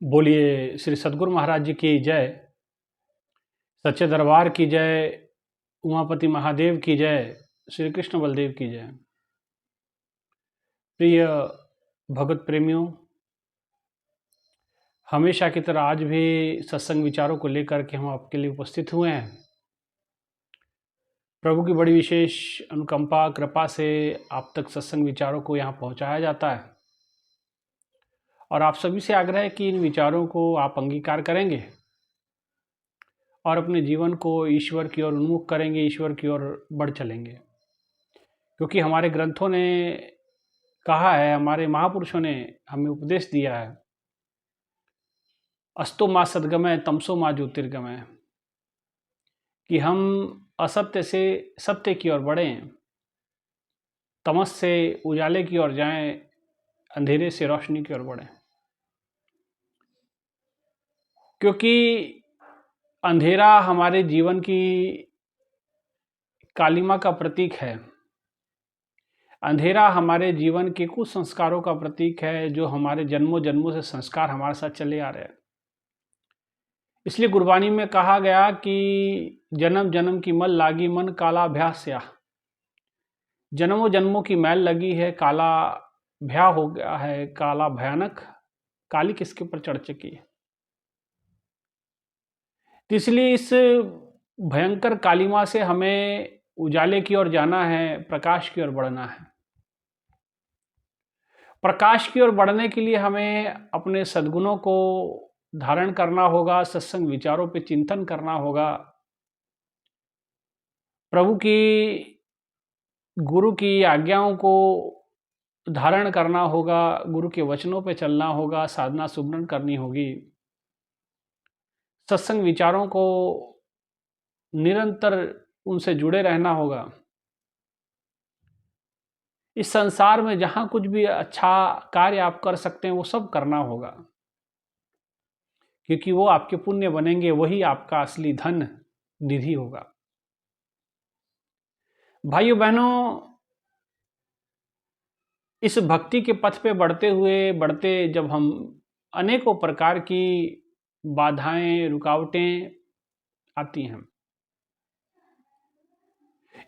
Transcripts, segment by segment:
बोलिए श्री सद्गुरु महाराज जी की जय। सच्चे दरबार की जय। उमापति महादेव की जय। श्री कृष्ण बलदेव की जय। प्रिय भगत प्रेमियों, हमेशा की तरह आज भी सत्संग विचारों को लेकर के हम आपके लिए उपस्थित हुए हैं। प्रभु की बड़ी विशेष अनुकंपा कृपा से आप तक सत्संग विचारों को यहाँ पहुँचाया जाता है और आप सभी से आग्रह है कि इन विचारों को आप अंगीकार करेंगे और अपने जीवन को ईश्वर की ओर उन्मुख करेंगे, ईश्वर की ओर बढ़ चलेंगे। क्योंकि हमारे ग्रंथों ने कहा है, हमारे महापुरुषों ने हमें उपदेश दिया है, अस्तो माँ सद्गमय तमसो माँ ज्योतिर्गमय, कि हम असत्य से सत्य की ओर बढ़ें, तमस से उजाले की ओर जाएं, अंधेरे से रोशनी की ओर बढ़ें। क्योंकि अंधेरा हमारे जीवन की कालिमा का प्रतीक है। अंधेरा हमारे जीवन के कुछ संस्कारों का प्रतीक है, जो हमारे जन्मों जन्मों से संस्कार हमारे साथ चले आ रहे हैं। इसलिए गुरबानी में कहा गया कि जन्म जन्म की मल लागी मन काला भ्या स्या। जन्मों जन्मों की मैल लगी है, काला भया हो गया है, काला भयानक काली किसके ऊपर चढ़ चुकी है। तो इसलिए इस भयंकर कालिमा से हमें उजाले की ओर जाना है, प्रकाश की ओर बढ़ना है। प्रकाश की ओर बढ़ने के लिए हमें अपने सद्गुणों को धारण करना होगा, सत्संग विचारों पे चिंतन करना होगा, प्रभु की गुरु की आज्ञाओं को धारण करना होगा, गुरु के वचनों पे चलना होगा, साधना सुमरन करनी होगी, सत्संग विचारों को निरंतर उनसे जुड़े रहना होगा। इस संसार में जहाँ कुछ भी अच्छा कार्य आप कर सकते हैं वो सब करना होगा, क्योंकि वो आपके पुण्य बनेंगे, वही आपका असली धन निधि होगा। भाइयों बहनों, इस भक्ति के पथ पे बढ़ते जब हम अनेकों प्रकार की बाधाएं, रुकावटें आती हैं,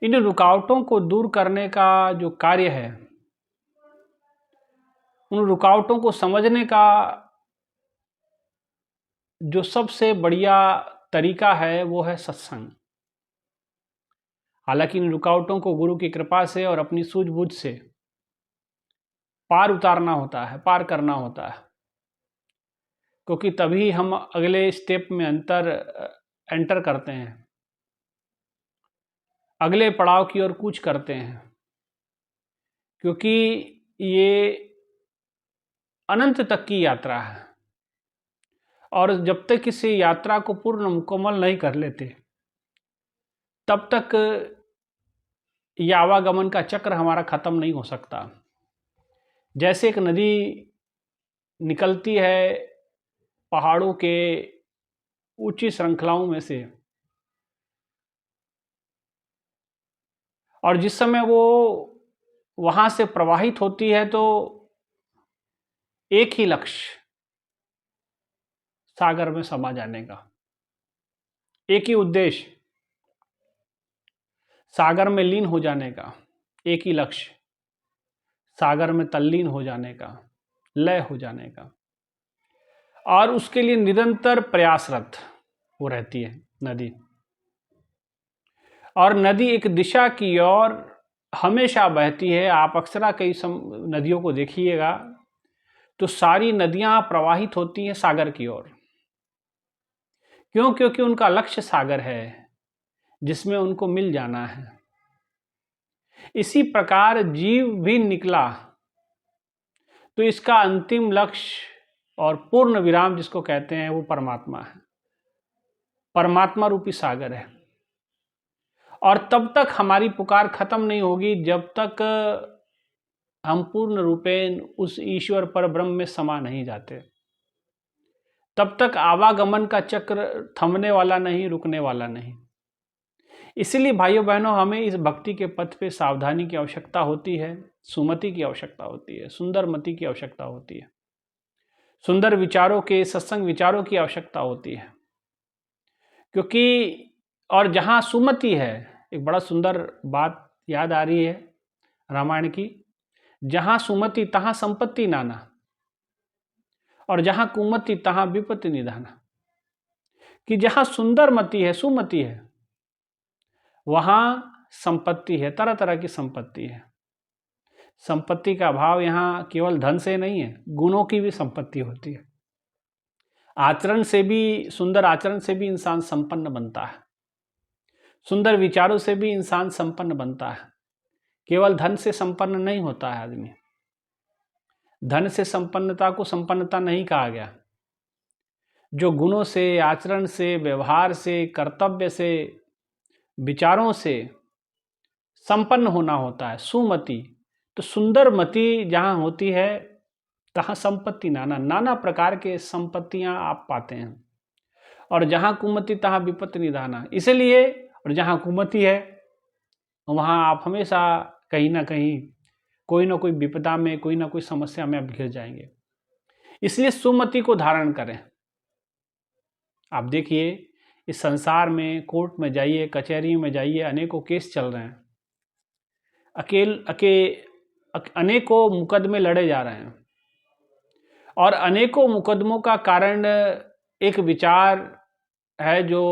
इन रुकावटों को दूर करने का जो कार्य है, उन रुकावटों को समझने का जो सबसे बढ़िया तरीका है वो है सत्संग। हालांकि इन रुकावटों को गुरु की कृपा से और अपनी सूझबूझ से पार उतारना होता है, पार करना होता है, क्योंकि तभी हम अगले स्टेप में एंटर करते हैं, अगले पड़ाव की ओर कूच करते हैं। क्योंकि ये अनंत तक की यात्रा है और जब तक किसी यात्रा को पूर्ण मुकम्मल नहीं कर लेते, तब तक ये आवागमन का चक्र हमारा खत्म नहीं हो सकता। जैसे एक नदी निकलती है पहाड़ों के ऊंची श्रृंखलाओं में से, और जिस समय वो वहां से प्रवाहित होती है तो एक ही लक्ष्य, सागर में समा जाने का, एक ही उद्देश्य, सागर में लीन हो जाने का, एक ही लक्ष्य, सागर में तल्लीन हो जाने का, लय हो जाने का। और उसके लिए निरंतर प्रयासरत वो रहती है नदी। और नदी एक दिशा की ओर हमेशा बहती है। आप अक्सर कई नदियों को देखिएगा तो सारी नदियां प्रवाहित होती हैं सागर की ओर। क्यों? क्योंकि उनका लक्ष्य सागर है जिसमें उनको मिल जाना है। इसी प्रकार जीव भी निकला तो इसका अंतिम लक्ष्य और पूर्ण विराम जिसको कहते हैं वो परमात्मा है, परमात्मा रूपी सागर है। और तब तक हमारी पुकार खत्म नहीं होगी जब तक हम पूर्ण रूपेण उस ईश्वर पर ब्रह्म में समा नहीं जाते। तब तक आवागमन का चक्र थमने वाला नहीं, रुकने वाला नहीं। इसलिए भाइयों बहनों, हमें इस भक्ति के पथ पे सावधानी की आवश्यकता होती है, सुमति की आवश्यकता होती है, सुंदर मति की आवश्यकता होती है। सुंदर विचारों के, सत्संग विचारों की आवश्यकता होती है। क्योंकि और जहाँ सुमति है, एक बड़ा सुंदर बात याद आ रही है रामायण की, जहाँ सुमति तहाँ संपत्ति नाना, और जहाँ कुमति तहाँ विपत्ति निधाना। कि जहाँ सुंदर मति है, सुमति है, वहाँ संपत्ति है, तरह तरह की संपत्ति है। संपत्ति का भाव यहाँ केवल धन से नहीं है, गुणों की भी संपत्ति होती है। आचरण से भी, सुंदर आचरण से भी इंसान संपन्न बनता है, सुंदर विचारों से भी इंसान संपन्न बनता है। केवल धन से संपन्न नहीं होता है आदमी। धन से संपन्नता को संपन्नता नहीं कहा गया। जो गुणों से, आचरण से, व्यवहार से, कर्तव्य से, विचारों से संपन्न होना होता है, सुमति। तो सुंदर मति जहाँ होती है तहाँ संपत्ति नाना, नाना प्रकार के संपत्तियां आप पाते हैं। और जहाँ कुमति तहाँ विपत्ति निधाना। इसलिए, और जहाँ कुमति है वहाँ आप हमेशा कहीं ना कहीं कोई ना कोई विपदा में, कोई ना कोई समस्या में आप घिर जाएंगे। इसलिए सुमति को धारण करें। आप देखिए इस संसार में, कोर्ट में जाइए, कचहरी में जाइए, अनेकों केस चल रहे हैं, अनेकों मुकदमे लड़े जा रहे हैं। और अनेकों मुकदमों का कारण एक विचार है। जो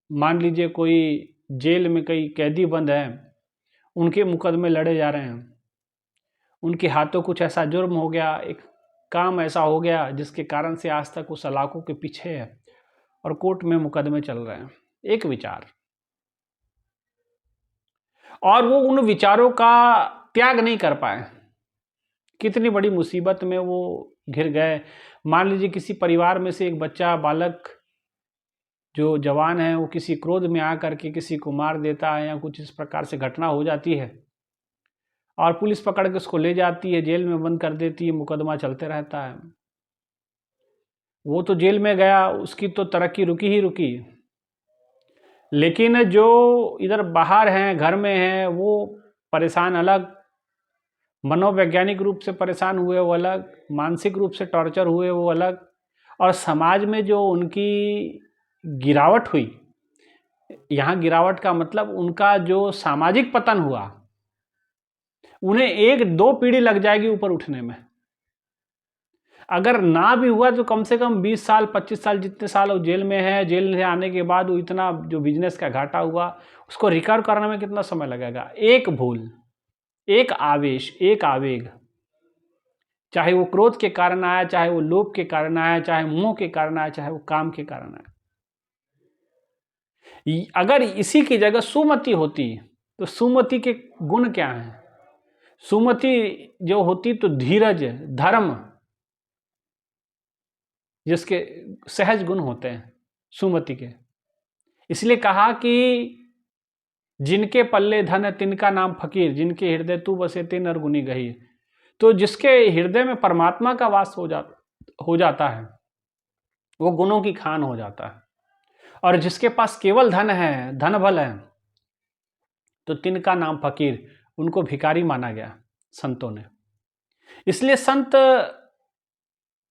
मान लीजिए कोई जेल में कई कैदी बंद हैं, उनके मुकदमे लड़े जा रहे हैं, उनके हाथों कुछ ऐसा जुर्म हो गया, एक काम ऐसा हो गया जिसके कारण से आज तक वो सलाखों के पीछे है और कोर्ट में मुकदमे चल रहे हैं। एक विचार, और वो उन विचारों का त्याग नहीं कर पाए, कितनी बड़ी मुसीबत में वो घिर गए। मान लीजिए किसी परिवार में से एक बच्चा, बालक जो जवान है, वो किसी क्रोध में आकर के किसी को मार देता है, या कुछ इस प्रकार से घटना हो जाती है और पुलिस पकड़ के उसको ले जाती है, जेल में बंद कर देती है, मुकदमा चलते रहता है। वो तो जेल में गया, उसकी तो तरक्की रुकी ही रुकी। लेकिन जो इधर बाहर हैं, घर में हैं, वो परेशान अलग, मनोवैज्ञानिक रूप से परेशान हुए वो अलग, मानसिक रूप से टॉर्चर हुए वो अलग, और समाज में जो उनकी गिरावट हुई, यहाँ गिरावट का मतलब उनका जो सामाजिक पतन हुआ, उन्हें 1-2 पीढ़ी लग जाएगी ऊपर उठने में। अगर ना भी हुआ तो कम से कम 20 साल, 25 साल, जितने साल वो जेल में है, जेल से आने के बाद वो इतना जो बिजनेस का घाटा हुआ, उसको रिकवर करने में कितना समय लगेगा। एक भूल, एक आवेश, एक आवेग, चाहे वो क्रोध के कारण आया, चाहे वो लोभ के कारण आया, चाहे मोह के कारण आया, चाहे वो काम के कारण आया। अगर इसी की जगह सुमति होती तो सुमति के गुण क्या हैं? सुमति जो होती तो धीरज, धर्म, जिसके सहज गुण होते हैं सुमति के। इसलिए कहा कि जिनके पल्ले धन है तिनका नाम फकीर, जिनके हृदय तू बसे ते नर गुनी गही। तो जिसके हृदय में परमात्मा का वास हो जाता है, वो गुणों की खान हो जाता है। और जिसके पास केवल धन है, धन बल है, तो तिनका नाम फकीर, उनको भिखारी माना गया संतों ने। इसलिए संत,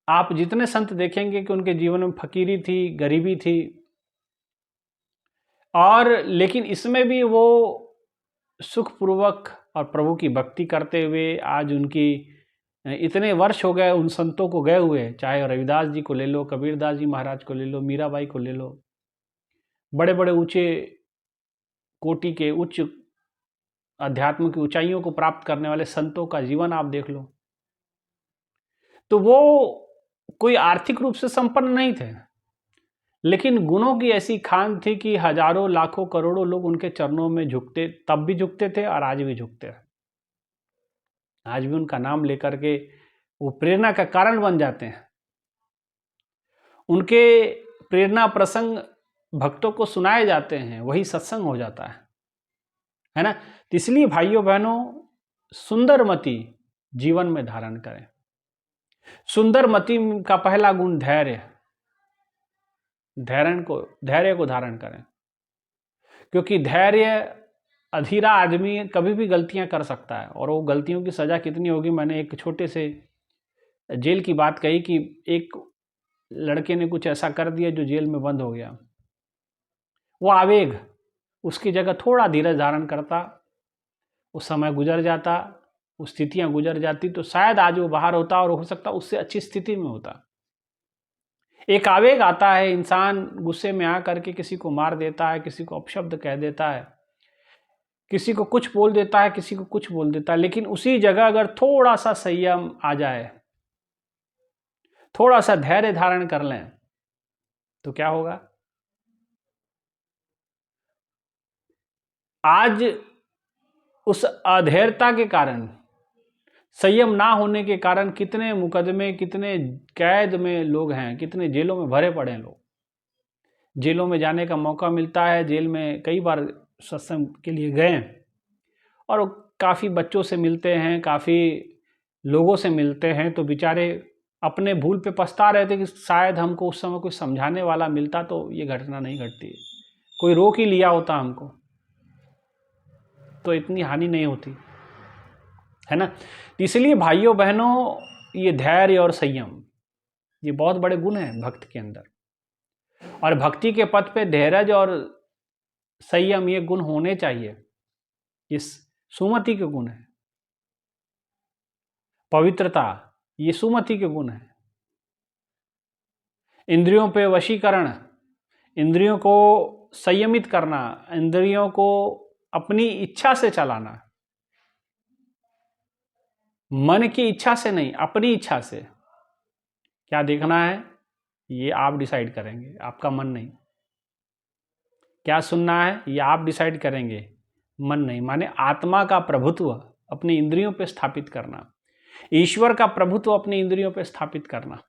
आप जितने संत देखेंगे कि उनके जीवन में फकीरी थी, गरीबी थी, और लेकिन इसमें भी वो सुखपूर्वक और प्रभु की भक्ति करते हुए, आज उनकी इतने वर्ष हो गए उन संतों को गए हुए, चाहे रविदास जी को ले लो, कबीरदास जी महाराज को ले लो, मीराबाई को ले लो, बड़े बड़े ऊंचे कोटि के, उच्च अध्यात्म की ऊंचाइयों को प्राप्त करने वाले संतों का जीवन आप देख लो, तो वो कोई आर्थिक रूप से संपन्न नहीं थे, लेकिन गुणों की ऐसी खान थी कि हजारों, लाखों, करोड़ों लोग उनके चरणों में झुकते, तब भी झुकते थे और आज भी झुकते हैं। आज भी उनका नाम लेकर के वो प्रेरणा का कारण बन जाते हैं। उनके प्रेरणा प्रसंग भक्तों को सुनाए जाते हैं, वही सत्संग हो जाता है ना। तो इसलिए भाइयों बहनों, सुंदरमति जीवन में धारण करें। सुंदरमति का पहला गुण धैर्य, धैर्य को धारण करें, क्योंकि धैर्य, अधीरा आदमी कभी भी गलतियां कर सकता है, और वो गलतियों की सजा कितनी होगी, मैंने एक छोटे से जेल की बात कही कि एक लड़के ने कुछ ऐसा कर दिया जो जेल में बंद हो गया। वो आवेग उसकी जगह थोड़ा धीरज धारण करता, उस समय गुजर जाता, उस स्थितियां गुजर जाती, तो शायद आज वो बाहर होता और हो सकता उससे अच्छी स्थिति में होता। एक आवेग आता है, इंसान गुस्से में आकर के किसी को मार देता है, किसी को अपशब्द कह देता है, किसी को कुछ बोल देता है, किसी को कुछ बोल देता है। लेकिन उसी जगह अगर थोड़ा सा संयम आ जाए, थोड़ा सा धैर्य धारण कर लें, तो क्या होगा? आज उस अधैर्यता के कारण, संयम ना होने के कारण कितने मुकदमे, कितने कैद में लोग हैं, कितने जेलों में भरे पड़े हैं लोग। जेलों में जाने का मौका मिलता है, जेल में कई बार सत्संग के लिए गए और काफ़ी बच्चों से मिलते हैं, काफ़ी लोगों से मिलते हैं, तो बेचारे अपने भूल पे पछता रहे थे कि शायद हमको उस समय कुछ समझाने वाला मिलता तो ये घटना नहीं घटती, कोई रोक ही लिया होता हमको तो इतनी हानि नहीं होती, है ना। इसलिए भाइयों बहनों, ये धैर्य और संयम ये बहुत बड़े गुण हैं भक्त के अंदर, और भक्ति के पथ पे धैर्य और संयम ये गुण होने चाहिए। इस सुमति के गुण है। पवित्रता ये सुमति के गुण है। इंद्रियों पे वशीकरण, इंद्रियों को संयमित करना, इंद्रियों को अपनी इच्छा से चलाना, मन की इच्छा से नहीं, अपनी इच्छा से। क्या देखना है ये आप डिसाइड करेंगे, आपका मन नहीं। क्या सुनना है ये आप डिसाइड करेंगे, मन नहीं। माने आत्मा का प्रभुत्व अपनी इंद्रियों पे स्थापित करना, ईश्वर का प्रभुत्व अपनी इंद्रियों पे स्थापित करना,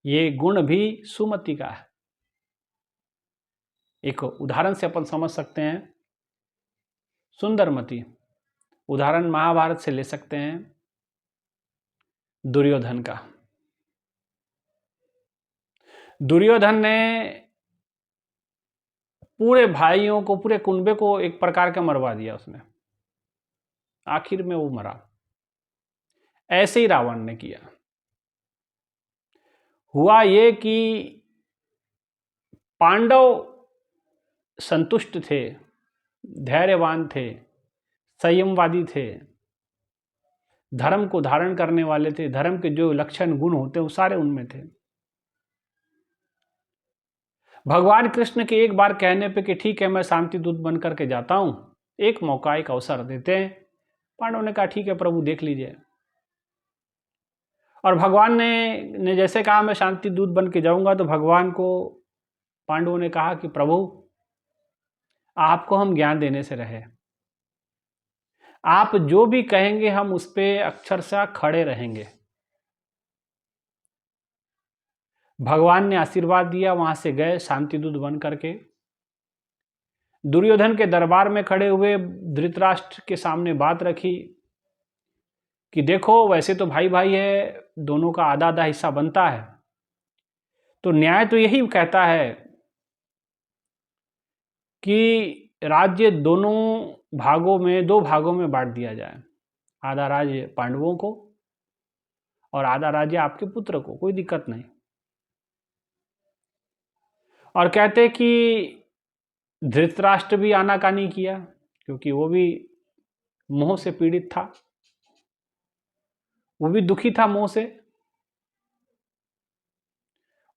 ये गुण भी सुमति का है। एक उदाहरण से अपन समझ सकते हैं, सुंदरमति उदाहरण महाभारत से ले सकते हैं, दुर्योधन का। दुर्योधन ने पूरे भाइयों को, पूरे कुनबे को एक प्रकार का मरवा दिया उसने, आखिर में वो मरा। ऐसे ही रावण ने किया। हुआ ये कि पांडव संतुष्ट थे, धैर्यवान थे, संयमवादी थे, धर्म को धारण करने वाले थे, धर्म के जो लक्षण गुण होते हैं वो सारे उनमें थे। भगवान कृष्ण के एक बार कहने पे कि ठीक है मैं शांति दूत बन करके जाता हूं, एक मौका, एक अवसर देते हैं। पांडवों ने कहा ठीक है प्रभु देख लीजिए। और भगवान ने जैसे कहा मैं शांति दूत बन के जाऊंगा, तो भगवान को पांडवों ने कहा कि प्रभु आपको हम ज्ञान देने से रहे, आप जो भी कहेंगे हम उस पर अक्षरशः खड़े रहेंगे। भगवान ने आशीर्वाद दिया, वहां से गए शांति दूत बन करके, दुर्योधन के दरबार में खड़े हुए, धृतराष्ट्र के सामने बात रखी कि देखो वैसे तो भाई भाई है, दोनों का आधा आधा हिस्सा बनता है, तो न्याय तो यही कहता है कि राज्य दोनों भागों में, दो भागों में बांट दिया जाए, आधा राज्य पांडवों को और आधा राज्य आपके पुत्र को, कोई दिक्कत नहीं। और कहते कि धृतराष्ट्र भी आनाकानी किया, क्योंकि वो भी मोह से पीड़ित था, वो भी दुखी था मोह से,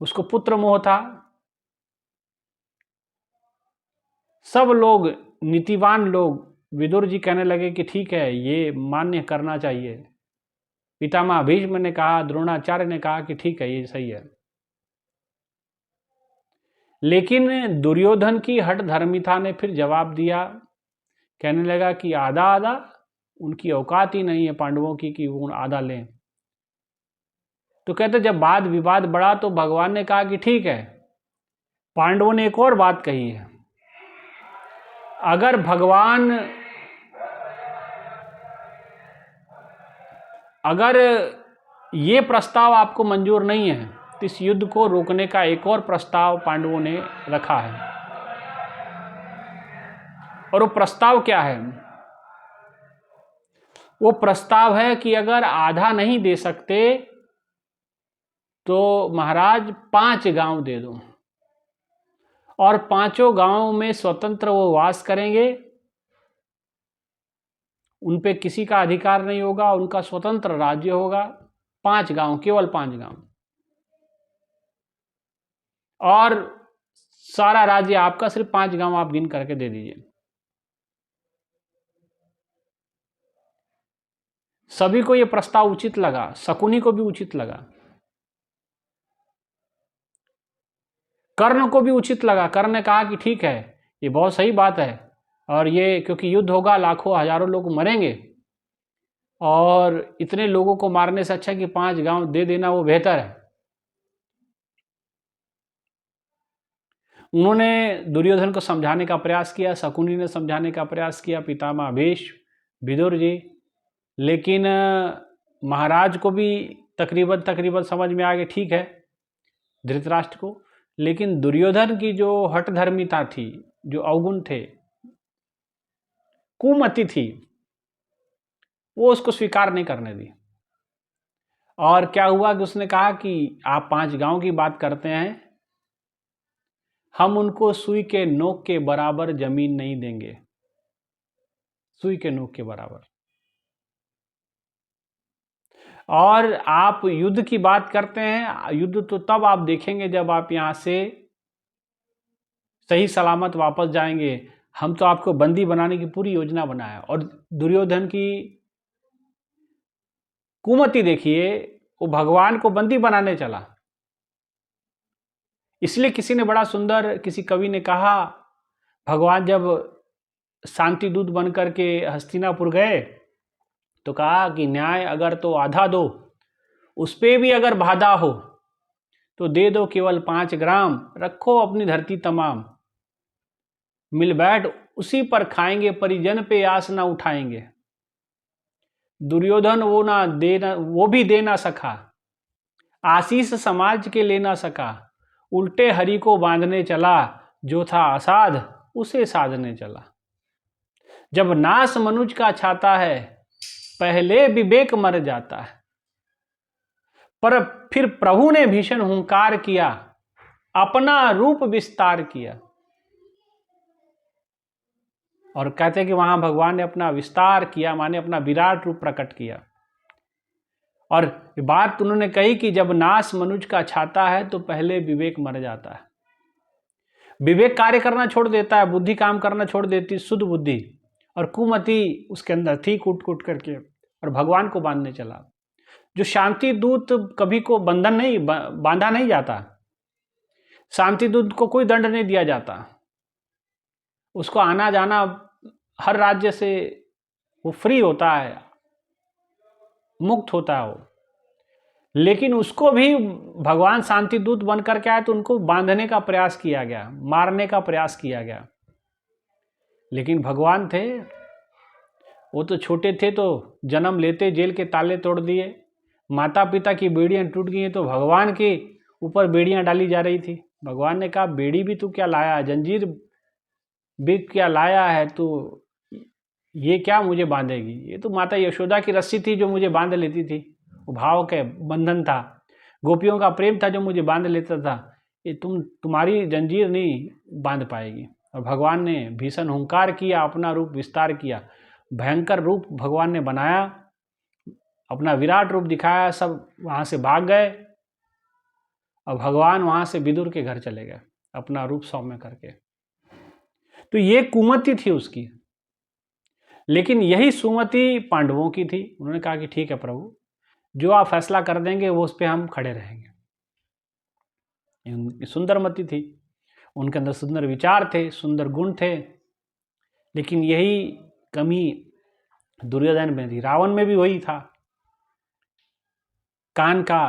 उसको पुत्र मोह था। सब लोग, नीतिवान लोग, विदुर जी कहने लगे कि ठीक है ये मान्य करना चाहिए। पितामह भीष्म ने कहा, द्रोणाचार्य ने कहा कि ठीक है ये सही है। लेकिन दुर्योधन की हठ धर्मिता ने फिर जवाब दिया, कहने लगा कि आधा आधा, उनकी औकात ही नहीं है पांडवों की कि वो आधा लें। तो कहते जब वाद विवाद बढ़ा तो भगवान ने कहा कि ठीक है। पांडवों ने एक और बात कही है, अगर ये प्रस्ताव आपको मंजूर नहीं है तो इस युद्ध को रोकने का एक और प्रस्ताव पांडवों ने रखा है। और वो प्रस्ताव क्या है? वो प्रस्ताव है कि अगर आधा नहीं दे सकते तो महाराज 5 गांव दे दो और 5 गांवों में स्वतंत्र वो वास करेंगे, उन पे किसी का अधिकार नहीं होगा, उनका स्वतंत्र राज्य होगा। 5 गांव, केवल 5 गांव, और सारा राज्य आपका, सिर्फ 5 गांव आप गिन करके दे दीजिए। सभी को यह प्रस्ताव उचित लगा, शकुनी को भी उचित लगा, कर्ण को भी उचित लगा। कर्ण ने कहा कि ठीक है, ये बहुत सही बात है, और ये क्योंकि युद्ध होगा, लाखों हजारों लोग मरेंगे, और इतने लोगों को मारने से अच्छा कि 5 गांव दे देना वो बेहतर है। उन्होंने दुर्योधन को समझाने का प्रयास किया, शकुनी ने समझाने का प्रयास किया, पितामह भीष्म, विदुर जी, लेकिन महाराज को भी तकरीबन समझ में आ गया, ठीक है, धृतराष्ट्र को। लेकिन दुर्योधन की जो हठधर्मिता थी, जो अवगुण थे, कुमति थी, वो उसको स्वीकार नहीं करने दी। और क्या हुआ कि उसने कहा कि आप 5 गांव की बात करते हैं, हम उनको सुई के नोक के बराबर जमीन नहीं देंगे, सुई के नोक के बराबर। और आप युद्ध की बात करते हैं, युद्ध तो तब आप देखेंगे जब आप यहां से सही सलामत वापस जाएंगे। हम तो आपको बंदी बनाने की पूरी योजना बनाया। और दुर्योधन की कुमति देखिए, वो भगवान को बंदी बनाने चला। इसलिए किसी ने बड़ा सुंदर, किसी कवि ने कहा, भगवान जब शांति दूत बन करके हस्तिनापुर गए तो कहा कि न्याय अगर तो आधा दो, उस पे भी अगर बाधा हो तो दे दो केवल 5 ग्राम, रखो अपनी धरती तमाम, मिल बैठ उसी पर खाएंगे, परिजन पे आस ना उठाएंगे। दुर्योधन वो भी दे ना सका, आशीष समाज के ले ना सका, उल्टे हरि को बांधने चला, जो था असाध उसे साधने चला। जब नाश मनुज का छाता है, पहले विवेक मर जाता है। पर फिर प्रभु ने भीषण हुंकार किया, अपना रूप विस्तार किया। और कहते हैं कि वहां भगवान ने अपना विस्तार किया, माने अपना विराट रूप प्रकट किया। और बात उन्होंने कही कि जब नाश मनुज का छाता है तो पहले विवेक मर जाता है। विवेक कार्य करना छोड़ देता है, बुद्धि काम करना छोड़ देती, शुद्ध बुद्धि, और कुमति उसके अंदर थी, कूट कूट करके, और भगवान को बांधने चला। जो शांति दूत कभी को बंधन नहीं, बांधा नहीं जाता, शांति दूत को कोई दंड नहीं दिया जाता, उसको आना जाना हर राज्य से वो फ्री होता है, मुक्त होता है वो। लेकिन उसको भी भगवान शांति दूत बन करके आए तो उनको बांधने का प्रयास किया गया, मारने का प्रयास किया गया। लेकिन भगवान थे, वो तो छोटे थे तो जन्म लेते जेल के ताले तोड़ दिए, माता पिता की बेड़ियां टूट गई तो भगवान के ऊपर बेड़ियां डाली जा रही थी। भगवान ने कहा, बेड़ी भी तू क्या लाया, जंजीर भी क्या लाया है तू, ये क्या मुझे बांधेगी? ये तो माता यशोदा की रस्सी थी जो मुझे बांध लेती थी, वो भाव के बंधन था, गोपियों का प्रेम था जो मुझे बांध लेता था, ये तुम्हारी जंजीर नहीं बांध पाएगी। और भगवान ने भीषण हुंकार किया, अपना रूप विस्तार किया, भयंकर रूप भगवान ने बनाया, अपना विराट रूप दिखाया, सब वहां से भाग गए, और भगवान वहां से विदुर के घर चले गए अपना रूप सौम्य करके। तो ये कुमति थी उसकी। लेकिन यही सुमति पांडवों की थी। उन्होंने कहा कि ठीक है प्रभु, जो आप फैसला कर देंगे वो उस पर हम खड़े रहेंगे। उनकी सुंदर मति थी, उनके अंदर सुंदर विचार थे, सुंदर गुण थे। लेकिन यही कमी दुर्योधन में थी, रावण में भी वही था। कान का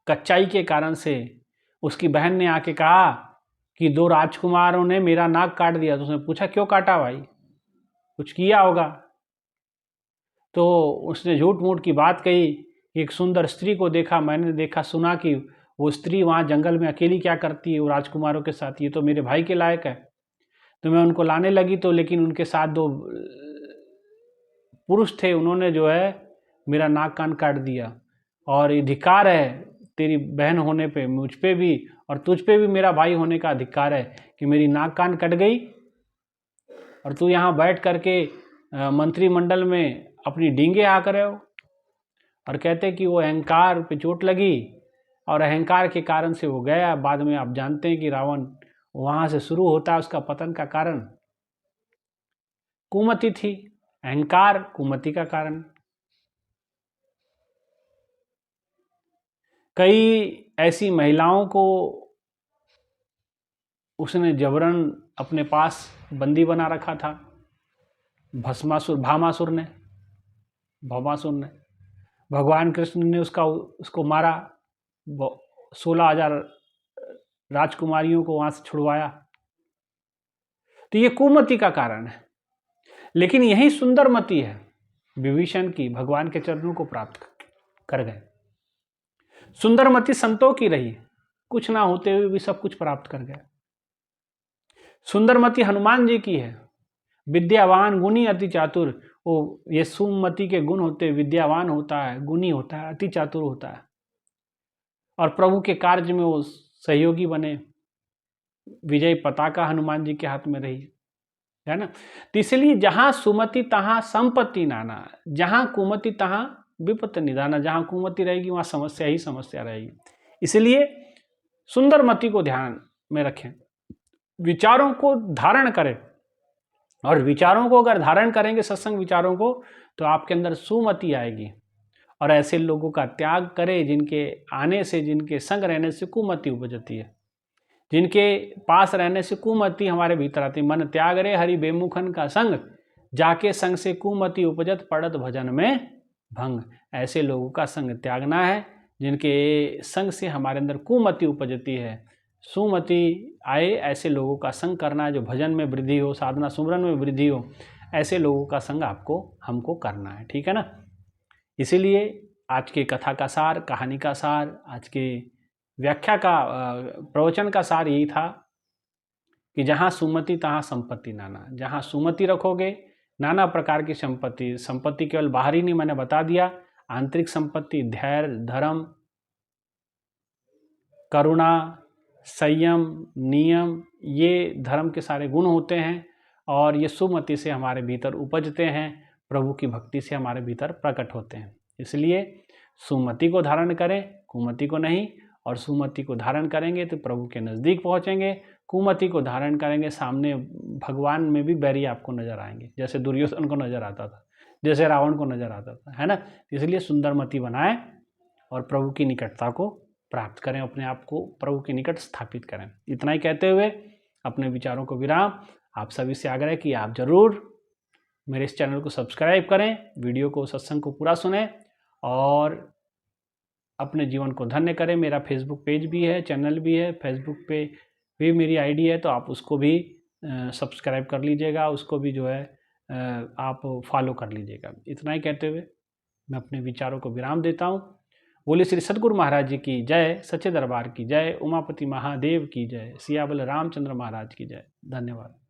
कच्चाई के कारण से उसकी बहन ने आके कहा कि 2 राजकुमारों ने मेरा नाक काट दिया। तो उसने पूछा, क्यों काटा भाई, कुछ किया होगा? तो उसने झूठ मूठ की बात कही, एक सुंदर स्त्री को देखा, मैंने देखा सुना कि वो स्त्री वहाँ जंगल में अकेली क्या करती है वो राजकुमारों के साथ, ये तो मेरे भाई के लायक है। तो मैं उनको लाने लगी, तो लेकिन उनके साथ 2 पुरुष थे, उन्होंने जो है मेरा नाक कान काट दिया, और ये धिक्कार है तेरी बहन होने पे मुझ पे भी और तुझ पे भी मेरा भाई होने का अधिकार है कि मेरी नाक कान कट गई और तू यहाँ बैठ करके मंत्रिमंडल में अपनी डींगे हाँक रहे हो और कहते कि वो अहंकार पे चोट लगी और अहंकार के कारण से वो गया। बाद में आप जानते हैं कि रावण वहाँ से शुरू होता है उसका पतन का कारण कुमति थी, अहंकार कुमति का कारण। कई ऐसी महिलाओं को उसने जबरन अपने पास बंदी बना रखा था, भामासुर ने भगवान कृष्ण ने उसको मारा, 16,000 राजकुमारियों को वहां से छुड़वाया। तो ये कुमति का कारण है। लेकिन यही सुंदरमति है विभीषण की, भगवान के चरणों को प्राप्त कर गए। सुंदरमति संतों की रही, कुछ ना होते हुए भी सब कुछ प्राप्त कर गए। सुंदरमति हनुमान जी की है, विद्यावान गुणी अति चातुर। वो ये सुमति के गुण होते, विद्यावान होता है, गुणी होता है, अति चातुर होता है और प्रभु के कार्य में वो सहयोगी बने। विजय पताका हनुमान जी के हाथ में रही है ना। तो इसलिए जहां सुमति तहां संपत्ति नाना, जहां कुमति तहां विपत्ति निदाना। जहां कुमति रहेगी वहां समस्या ही समस्या रहेगी। इसलिए सुंदरमति को ध्यान में रखें, विचारों को धारण करें और विचारों को अगर धारण करेंगे, सत्संग विचारों को, तो आपके अंदर सुमति आएगी। और ऐसे लोगों का त्याग करें जिनके आने से, जिनके संग रहने से कुमति उपजती है, जिनके पास रहने से कुमति हमारे भीतर आती। मन त्याग रे हरि बेमुखन का संग, जाके संग से कुमति उपजत पड़त भजन में भंग। ऐसे लोगों का संग त्यागना है जिनके संग से हमारे अंदर कुमति उपजती है, सुमति आए। ऐसे लोगों का संग करना है जो भजन में वृद्धि हो, साधना सुमरन में वृद्धि हो। ऐसे लोगों का संग आपको हमको करना है, ठीक है ना। इसीलिए आज के कथा का सार, कहानी का सार, आज के व्याख्या का प्रवचन का सार यही था कि जहाँ सुमति तहाँ संपत्ति नाना। जहाँ सुमति रखोगे, नाना प्रकार की संपत्ति केवल बाहरी नहीं, मैंने बता दिया, आंतरिक संपत्ति, धैर्य, धर्म, करुणा, संयम, नियम, ये धर्म के सारे गुण होते हैं और ये सुमति से हमारे भीतर उपजते हैं, प्रभु की भक्ति से हमारे भीतर प्रकट होते हैं। इसलिए सुमति को धारण करें, कुमति को नहीं। और सुमति को धारण करेंगे तो प्रभु के नज़दीक पहुँचेंगे, कुमति को धारण करेंगे सामने भगवान में भी बैरी आपको नजर आएंगे, जैसे दुर्योधन को नजर आता था, जैसे रावण को नजर आता था, है ना। इसलिए सुंदरमति बनाएं और प्रभु की निकटता को प्राप्त करें, अपने आप को प्रभु के निकट स्थापित करें। इतना ही कहते हुए अपने विचारों को विराम। आप सभी से आग्रह कि आप जरूर मेरे इस चैनल को सब्सक्राइब करें, वीडियो को, सत्संग को पूरा सुने और अपने जीवन को धन्य करें। मेरा फेसबुक पेज भी है, चैनल भी है, फेसबुक पे भी मेरी आईडी है, तो आप उसको भी सब्सक्राइब कर लीजिएगा, उसको भी जो है आप फॉलो कर लीजिएगा। इतना ही कहते हुए मैं अपने विचारों को विराम देता हूँ। बोले श्री सद्गुरु महाराज जी की जय, सच्चे दरबार की जय, उमापति महादेव की जय, सियाबल रामचंद्र महाराज की जय। धन्यवाद।